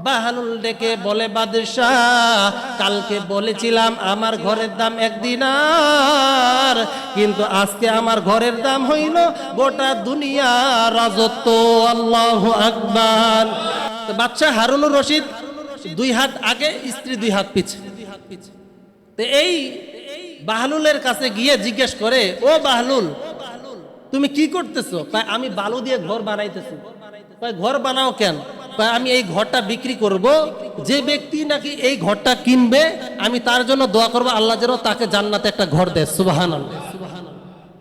বাহলুল ডেকে বলে, বাদশাহ কালকে বলেছিলাম আমার ঘরের দাম 1 দিনার, কিন্তু আজকে আমার ঘরের দাম হইল গোটা দুনিয়া রাজত্ব। আল্লাহু আকবার। তো বাদশাহ হারুনুর রশিদ 2 হাত আগে, স্ত্রী 2 হাত পিছে। তো এই বাহলুলের কাছে গিয়ে জিজ্ঞেস করে, ও বাহলুল তুমি কি করতেছো? আমি বালু দিয়ে ঘর বানাইতেছি। ঘর বানাও কেন? আমি এই ঘরটা বিক্রি করব, যে ব্যক্তি নাকি এই ঘরটা কিনবে আমি তার জন্য দোয়া করব আল্লাহ যেন তাকে জান্নাতে একটা ঘর দেয়। সুবহানাল্লাহ।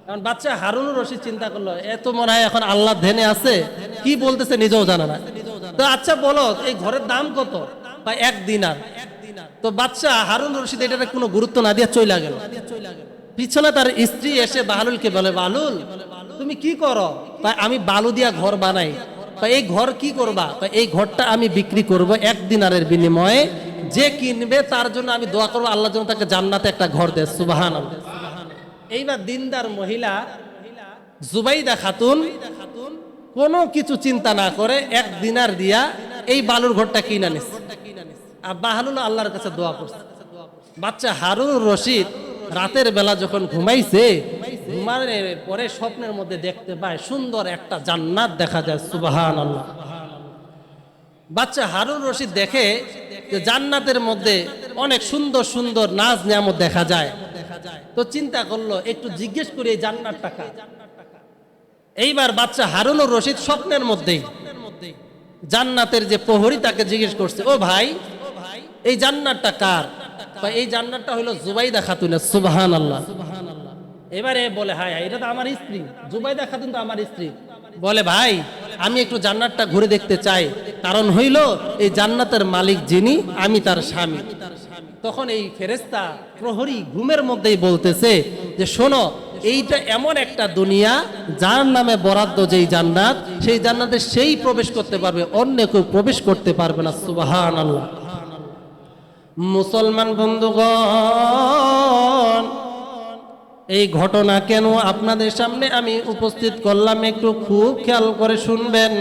কারণ বাচ্চা হারুনুর রশিদ চিন্তা করলো, এত মনে হয় এখন আল্লাহ ধ্যানে আছে, কি বলতেছে নিজেও জানে না। তো আচ্ছা বলো এই ঘরের দাম কত? 1 দিনার। তো বাচ্চা হারুনুর রশিদ এটার কোনো গুরুত্ব না দিয়ে চলে গেল। পিছনে তার স্ত্রী এসে বাহলুলকে বলে, বাহলুল তুমি কি করো? আমি বালু দিয়া ঘর বানাই। এই ঘর কি করবা? এই ঘরটা আমি বিক্রি করব 1 দিনারের বিনিময়ে, যে কিনবে তার জন্য আমি দোয়া করবো আল্লাহ যেন তাকে জান্নাতে একটা ঘর দেয়। সুবহানাল্লাহ। এইবার দিনদার মহিলা জুবাইদা খাতুন কোনো কিছু চিন্তা না করে 1 দিনার দিয়া এই বালুর ঘরটা কিনে নিছে। আর বাহলুল আল্লাহর কাছে দোয়া করছে। বাচ্চা হারুনুর রশিদ রাতের বেলা যখন ঘুমাইছে, ঘুমানোর পরে স্বপ্নের মধ্যে দেখতে পায় সুন্দর একটা জান্নাত দেখা যায়। সুবহানাল্লাহ। বাচ্চা হারুন রশিদ দেখে যে জান্নাতের মধ্যে অনেক সুন্দর সুন্দর নাজ নিয়ামত দেখা যায়। তো চিন্তা করলো একটু জিজ্ঞেস করি এই জান্নাতটা কার। এইবার বাচ্চা হারুনুর রশিদ স্বপ্নের মধ্যেই জান্নাতের যে প্রহরী তাকে জিজ্ঞেস করছে, ও ভাই এই জান্নাতটা কার? এই জান্নাতটা হলো জুবাইদা খাতুনের। সুবহানাল্লাহ। এবারে বলে, হায় হায় এটা তো আমার স্ত্রী, জুবাইদা খাতুন তো আমার স্ত্রী। বলে, ভাই আমি একটু জান্নাতটা ঘুরে দেখতে চাই, কারণ হইল এই জান্নাতের মালিক যিনি আমি তার স্বামী। তখন এই ফেরেশতা প্রহরী ঘুমের মধ্যেই বলতেছে যে শোনো, এইটা এমন একটা দুনিয়া যার নামে বরাদ্দ যেই জান্নাত, সেই জান্নাতে সেই প্রবেশ করতে পারবে, অন্য কেউ প্রবেশ করতে পারবে না। সুবহানাল্লাহ। মুসলমান বন্ধুগণ, এই ঘটনা কেন আপনাদের সামনে আমি উপস্থিত করলাম একটু খুব খেয়াল করে শুনবেন।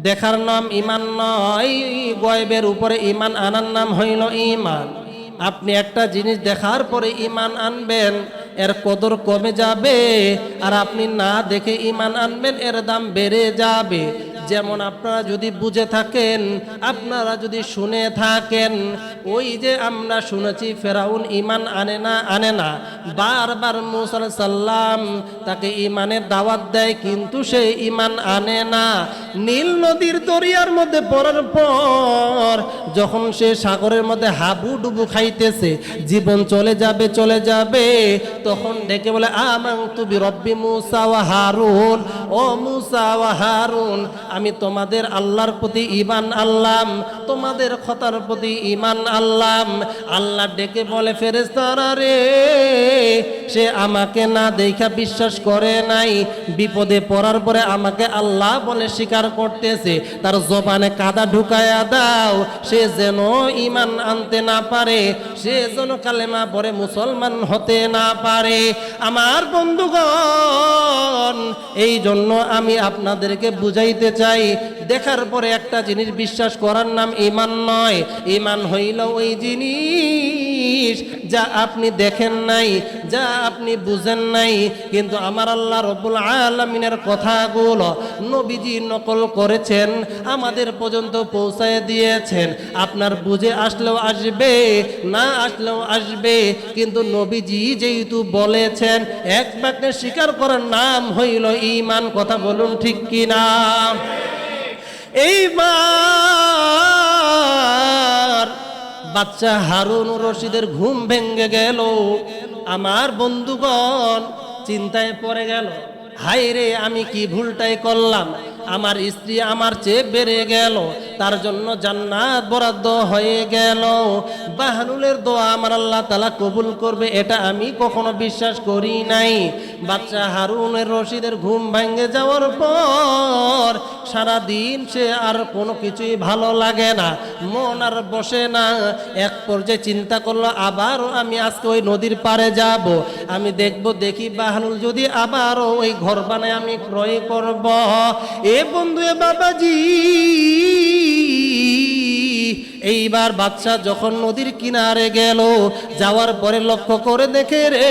দেখার নাম ইমান নয়, গয়বের উপরে ইমান আনার নাম হইল ইমান। আপনি একটা জিনিস দেখার পরে ইমান আনবেন, এর কদর কমে যাবে, আর আপনি না দেখে ইমান আনবেন, এর দাম বেড়ে যাবে। যেমন আপনারা যদি বুঝে থাকেন, আপনারা যদি শুনে থাকেন, ওই যে আমরা শুনেছি ফেরাউন ইমান আনে না, বারবার মুসা আলাইহিস সালাম তাকে ইমানের দাওয়াত দেয়, কিন্তু সে ইমান আনে না। নীল নদীর দরিয়ার মধ্যে পড়ার পর যখন সে সাগরের মধ্যে হাবুডুবু খাইতেছে, জীবন চলে যাবে, তখন ডেকে বলে, আমানতু বিরব্বি মুসা ওয়া হারুন, ও মুসা ওয়া হারুন আমি তোমাদের আল্লাহর প্রতি ঈমান আনলাম, তোমাদের খতার প্রতি ঈমান আনলাম। আল্লাহ ডেকে বলে, ফেরেশতারা রে, সে আমাকে না দেখা বিশ্বাস করে নাই, বিপদে পড়ার পরে আমাকে আল্লাহ বলে স্বীকার করতেছে, তার জবানে কাদা ঢুকায়া দাও, সে যেন ঈমান আনতে না পারে, সে যেন কালেমা পড়ে মুসলমান হতে না পারে। আমার বন্ধুগণ, এই জন্য আমি আপনাদেরকে বুঝাইতে চাই, দেখার পরে একটা জিনিস বিশ্বাস করার নাম ঈমান নয়। ঈমান হইল ওই জিনিস যা আপনি দেখেন নাই, যা আপনি বুঝেন নাই, কিন্তু আমার আল্লাহ রব্বুল আলামিনের কথাগুলো নবীজি নকল করেছেন, আমাদের পর্যন্ত পৌঁছায় দিয়েছেন। আপনার বুঝে আসলেও আসবে, না আসলেও আসবে, কিন্তু নবীজি যেহেতু বলেছেন, এক বাক্যে স্বীকার করার নাম হইল ঈমান। কথা বলুন ঠিক কিনা? এইবার বাচ্চা হারুন রশিদের ঘুম ভেঙে গেল। আমার বন্ধুগণ চিন্তায় পড়ে গেল, হায় রে আমি কি ভুলটাই করলাম, আমার স্ত্রী আমার চেয়ে বেড়ে গেল, তার জন্য জান্নাত বরাদ্দ হয়ে গেল। বাহলুলের দোয়া আমার আল্লাহ তাআলা কবুল করবে এটা আমি কখনো বিশ্বাস করি নাই। বাচ্চা হারুনের রশিদের ঘুম ভেঙে যাওয়ার পর সারা দিন সে আর কোনো কিছুই ভালো লাগে না, মন আর বসে না। এক পর্যায়ে চিন্তা করলো, আবারও আমি আজকে ওই নদীর পাড়ে যাব, আমি দেখি বাহলুল যদি আবারও ওই ঘর বানায় আমি ক্রয় করব। এ বন্ধু, এ বাবাজি, এইবার বাদশা যখন নদীর কিনারে গেল, যাওয়ার পরে লক্ষ্য করে দেখে রে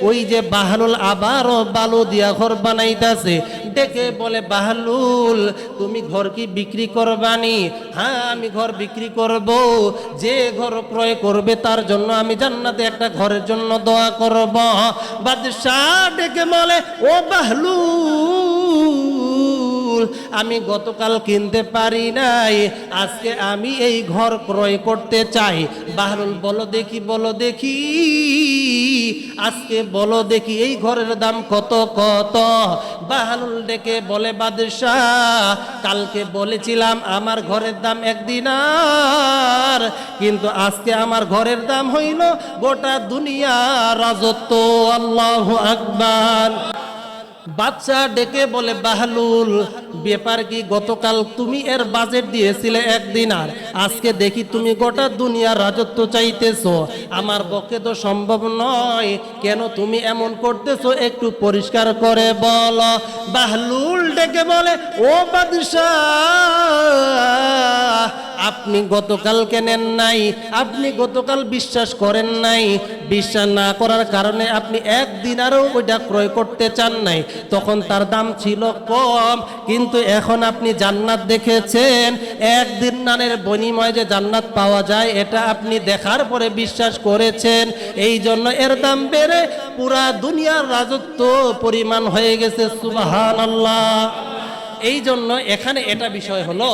ওই যে বাহলুল আবারও বালু দিয়া ঘর বানাইতাছে। ডেকে বলে, বাহলুল তুমি ঘর কি বিক্রি করবানি? হ্যাঁ আমি ঘর বিক্রি করব। যে ঘর ক্রয় করবে তার জন্য আমি জান্নাতে একটা ঘরের জন্য দোয়া করব। বাদশাহ ডেকে বলে, ও বাহলুল আমি গতকাল কিনতে পারি নাই, আজকে আমি এই ঘর ক্রয় করতে চাই। বাহলুল বলো দেখি, বলো দেখি, আজকে বলো দেখি এই ঘরের দাম কত কত? বাহলুল ডেকে বলে, বাদশাহ কালকে বলেছিলাম আমার ঘরের দাম 1 দিনার, কিন্তু আজকে আমার ঘরের দাম হইল গোটা দুনিয়া রাজত্ব। আল্লাহু আকবার। বাদশা ডেকে বলে, বাহলুল ব্যাপার কি? গতকাল তুমি এর বাজেট দিয়েছিলে 1 দিনার, আজকে দেখি তুমি গোটা দুনিয়ার রাজত্ব চাইতেছো। আমার পক্ষে তো সম্ভব নয়, কেন তুমি এমন করতেছো একটু পরিষ্কার করে বলো। বাহলুল ডেকে বলে, ও বাদশাহ আপনি গতকাল কেনেন নাই, আপনি গতকাল বিশ্বাস করেন নাই, বিশ্বাস না করার কারণে আপনি 1 দিনারও ওইটা ক্রয় করতে চান নাই। তখন তার দাম ছিল কম, কিন্তু এখন আপনি জান্নাত দেখেছেন, 1 দিনারের বিনিময়ে যে জান্নাত পাওয়া যায় এটা আপনি দেখার পরে বিশ্বাস করেছেন, এই জন্য এর দাম বেড়ে পুরা দুনিয়ার রাজত্ব পরিমাণ হয়ে গেছে। সুবহানাল্লাহ। এই জন্য এখানে এটা বিষয় হলো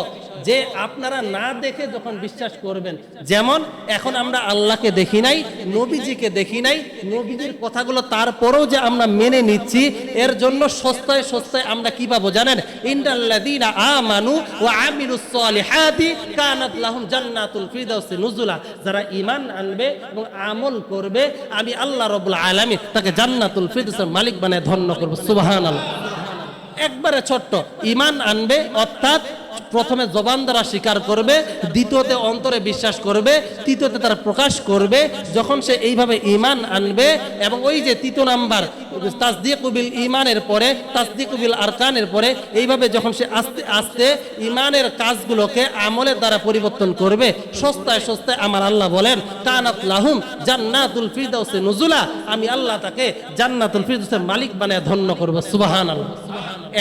যে আপনারা না দেখে যখন বিশ্বাস করবেন, যেমন এখন আমরা আল্লাহকে দেখি নাই, নবীজিকে দেখি নাই, নবীজির কথাগুলো তারপরেও যে আমরা মেনে নিচ্ছি, এর জন্য সস্তায় সস্তায় আমরা কি পাবো জানেন? ইন্নাল্লাযীনা আমানু ওয়া আমিলুস সালিহাতি কানাত লাহুম জান্নাতুল ফিরদাউসি নুজুলা। যারা ঈমান আনবে এবং আমল করবে, আমি আল্লাহ রাব্বুল আলামিন তাকে জান্নাতুল ফিরদাউসের মালিক বানায় ধন্য করব। সুবহানাল্লাহ। একবারে ছোট্ট ঈমান আনবে, অর্থাৎ প্রথমে জবান দ্বারা স্বীকার করবে, দ্বিতীয়তে অন্তরে বিশ্বাস করবে, তৃতীয়তে তারা প্রকাশ করবে। যখন সে এইভাবে ঈমান আনবে এবং ওই যে তৃতীয় নাম্বার তাসদীকু বিল ঈমানের পরে তাসদীকু বিল আরকানের পরে এইভাবে যখন সে আস্তে আস্তে ঈমানের কাজগুলোকে আমলের দ্বারা পরিবর্তন করবে, সস্তায় সস্তায় আমার আল্লাহ বলেন কানাত লাহুম জান্নাতুল ফিরদাউসি নুজুলা, আমি আল্লাহ তাকে জান্নাতুল ফিরদাউসের মালিক বানায় ধন্য করব। সুবহানাল্লাহ।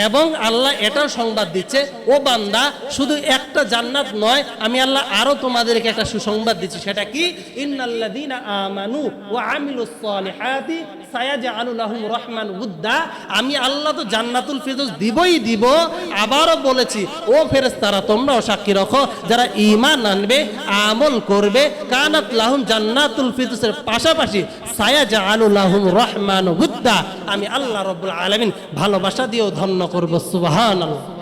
এবং আল্লাহ এটাও সংবাদ দিচ্ছে, ও বান্দা শুধু একটা জান্নাত নয়, আমি আল্লাহ আরো তোমাদেরকে একটা সুসংবাদ দিচ্ছি। সেটা কি? ইন্নাল্লাযীনা আমানু ওয়া আমিলুস সালিহাতি সায়াজআলু লাহুম রাহমান উদ্দা। আমি আল্লাহ তো জান্নাতুল ফিরদাউস দিবই দিব, আবারও বলেছি ও ফেরেশতারা তোমরাও সাক্ষী রাখো, যারা ঈমান আনবে আমল করবে, কানাত লাহুম জান্নাতুল ফিরদাউসের পাশাপাশি সায়াজআলু লাহুম রাহমান উদ্দা, আমি আল্লাহ রাব্বুল আলামিন ভালোবাসা দিয়েও ধন্য করব। সুবহানাল্লাহ।